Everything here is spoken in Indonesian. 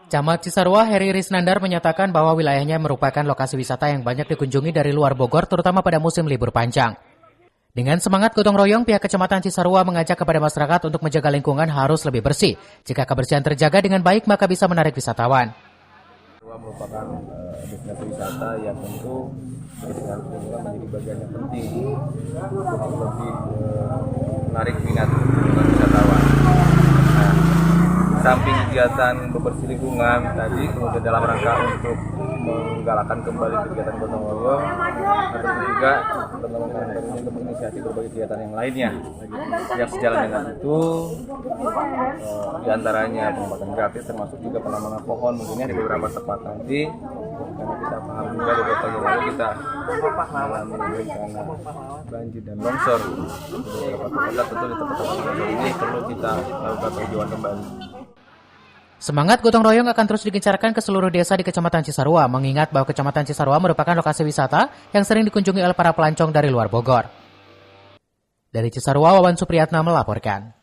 Camat Cisarua Heri Risnandar menyatakan bahwa wilayahnya merupakan lokasi wisata yang banyak dikunjungi dari luar Bogor terutama pada musim libur panjang. Dengan semangat gotong royong, pihak Kecamatan Cisarua mengajak kepada masyarakat untuk menjaga lingkungan harus lebih bersih. Jika kebersihan terjaga dengan baik, maka bisa menarik wisatawan. Cisarua merupakan destinasi wisata yang tentu kebersihan lingkungan menjadi bagian yang penting untuk lebih menarik minat wisatawan. Samping kegiatan bebersih lingkungan tadi, kemudian dalam rangka untuk menggalakkan kembali kegiatan gotong royong, atau juga teman-teman ini untuk menginisiasi berbagai kegiatan yang lainnya. Yang sejalan dengan itu, diantaranya pengobatan gratis, termasuk juga penanaman pohon mungkinnya di beberapa tempat nanti, karena kita paham juga beberapa tahun lalu kita mengalami bencana banjir dan longsor di beberapa tempat. Tentu di tempat-tempat ini perlu kita lakukan penghijauan kembali. Semangat gotong royong akan terus digencarkan ke seluruh desa di Kecamatan Cisarua, mengingat bahwa Kecamatan Cisarua merupakan lokasi wisata yang sering dikunjungi oleh para pelancong dari luar Bogor. Dari Cisarua, Wawan Supriyatna melaporkan.